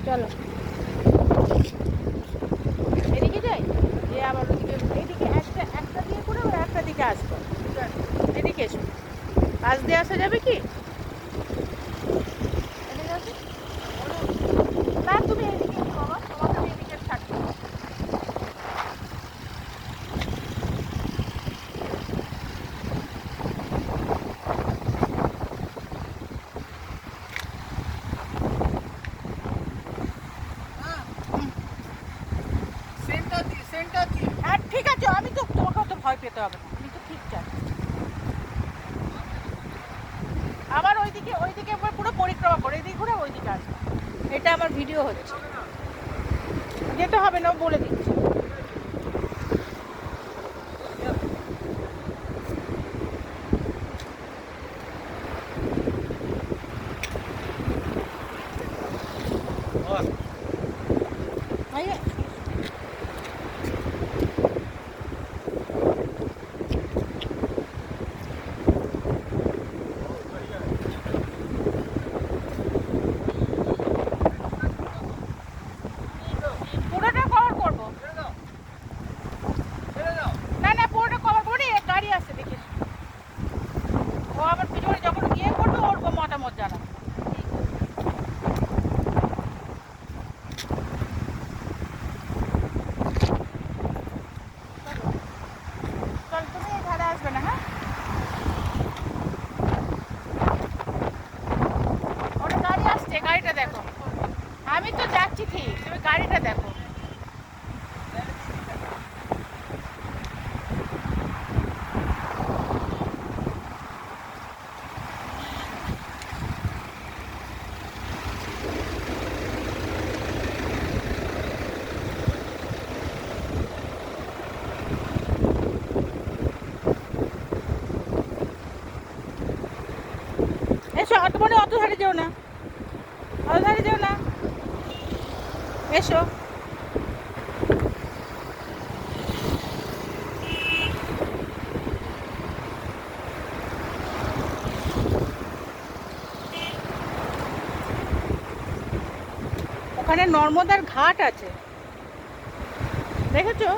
চলো এদিকে যাই, যে আবার ওদিকে এদিকে একটা দিয়ে করে ওরা একটা দিকে আসবো। এদিকে এসো, পাশ দিয়ে আসা যাবে কি? না তুমি এদিকে এসো বাবা, তোমাকে আমি এদিকে থাকবো। হ্যাঁ ঠিক আছে, আমি তো তোমাকে অত ভয় পেতে হবে না, আমি তো ঠিক জানি। আবার ওইদিকে পুরো পরিক্রমা করে এদিকে ঘুরে ওইদিকে আসবে। এটা আমার ভিডিও হচ্ছে, যেতে হবে না বলে দিচ্ছি। পুরোটা কভার করবো, না না পুরোটা কভার করবো, গাড়ি আসছে দেখিস। ও আবার পিছনে যখন গিয়ে করবে ওর মতামত জানাবে। চল তুমি এই ধারে আসবে না, হ্যাঁ ওটা গাড়ি আসছে, গাড়িটা দেখো। আমি তো যাচ্ছি ঠিক, তুমি গাড়িটা দেখো। এসো, তোমার অত ধারে যেও না, অত ধারে যেও না, এসো। ওখানে নর্মদার ঘাট আছে, দেখেছো?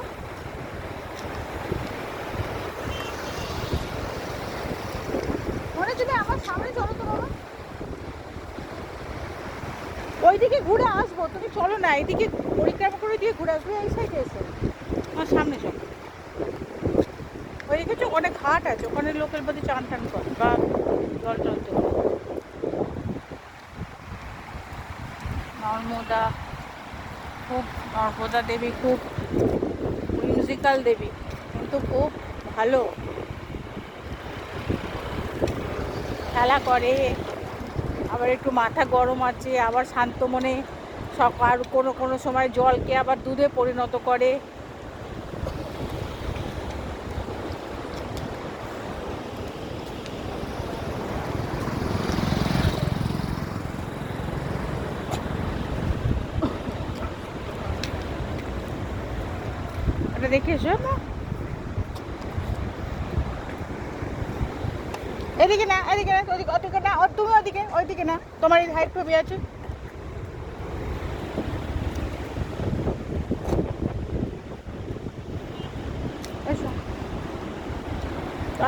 মনে যদি আমার সামনে চলো তো বাবা, ওইদিকে ঘুরে আসবো, তুমি চলো না এদিকে পরিক্রমা করে দিয়ে ঘুরে আসবো, এই সাইডে এসো, আমার সামনে চলো। ওই দেখেছো অনেক ঘাট আছে, ওখানে লোকের মধ্যে চান টান করে বা জল চলতে করে। নর্মদা খুব, নর্মদা দেবী খুব মিউজিক্যাল দেবী, কিন্তু খুব ভালো খেলা করে, আবার একটু মাথা গরম আছে, আবার শান্ত মনে সকাল কোনো সময় জলকে আবার দুধে পরিণত করে। এটা দেখে এসো না, এদিকে না, এদিকে না, ওদিকে না, তুমি ওইদিকে না, তোমার এই হাইট ছবি আছে। এসো,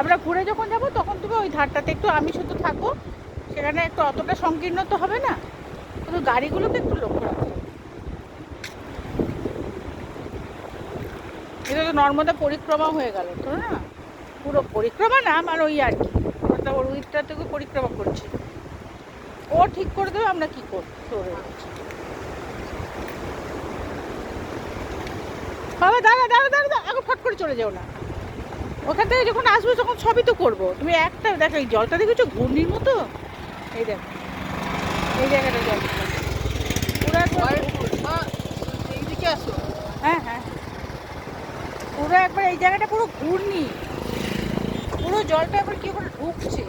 আমরা ঘুরে যখন যাবো তখন তুমি ওই ধারটাতে একটু আমি শুধু থাকবো, সেখানে একটু অতটা সংকীর্ণ তো হবে না, শুধু গাড়িগুলোকে একটু লক্ষ্য রাখো। এটা তো নর্মদা পরিক্রমা হয়ে গেল তো না, পুরো পরিক্রমা না আমার ওই আর কি, ওর উইকটা থেকে পরিক্রমা করছি, ও ঠিক করে দেবে আমরা কি করবো। বাবা দাঁড়া দাঁড়া দাঁড়া, এখন ফট করে চলে যাও না, ওখান থেকে যখন আসবো তখন সবই তো করবো। তুমি একটা দেখো, এই জলটা দেখেছো ঘূর্ণির মতো, এই দেখো এই জায়গাটা জল পুরো এইদিকে আসো, হ্যাঁ হ্যাঁ পুরো একবার এই জায়গাটা পুরো ঘূর্ণি, পুরো জলটা একবার কি করে ঢুকছে।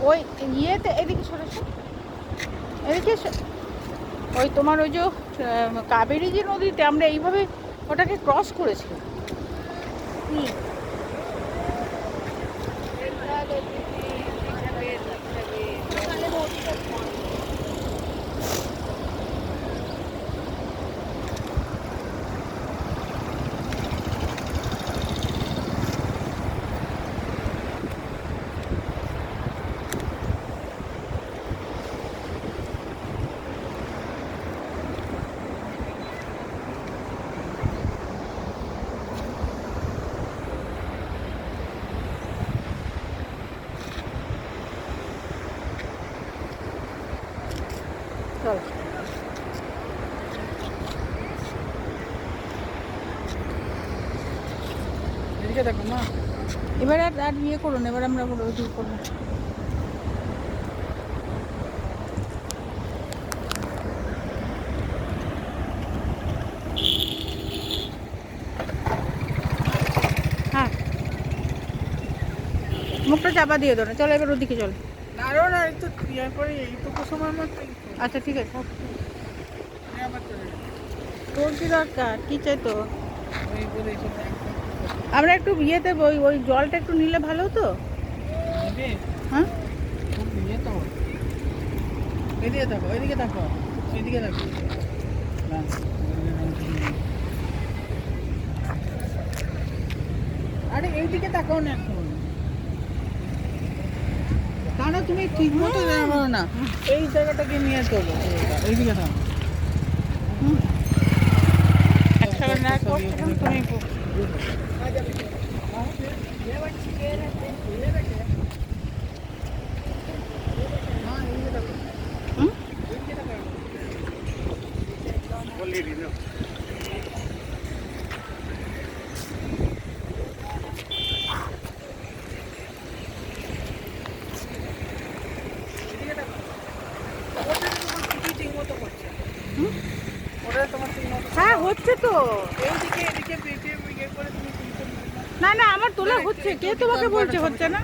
ওই ইয়েতে এদিকে সরেছে, এদিকে ওই তোমার ওই যে কাবেরী যে নদীতে আমরা এইভাবে ওটাকে ক্রস করেছি। চল এদিকে দেখো মা। এবার আর ইয়ে করুন, এবার আমরা ওই করবো। হ্যাঁ, মুখটা চাপা দিয়ে দাও না, চলো এবার ওদিকে চলো। আরো না একটু ইয়ার পরে এইটুকু সময় মতো আচ্ছা ঠিক আছে, আবার চলে যাবে। তোর কি দরকার, কি চাই তো? ওই বলে এসে আমরা একটু ইয়েতে ওই ওই জলটা একটু নিলে ভালো হতো। নেবে হ্যাঁ, খুব নিয়ে তো এদিকে থাকো, এদিকে থাকো, এদিকে থাকো না। আরে এইদিকে তাকাও না এখন, কারণ তুমি ঠিক মতো জানো না এই জায়গাটাকে নিয়ে চলো। এইদিকে থাকো। একসাথে না করছিলাম তুমি হুম? হুম? ওটা তোমার ঠিক মতো হ্যাঁ হচ্ছে তো। এইদিকে এদিকে পেটে ইয়ে করে তুমি তুলতে পারবে না। না না, আমার তোলা হচ্ছে, কে তোমাকে বলছে হচ্ছে না?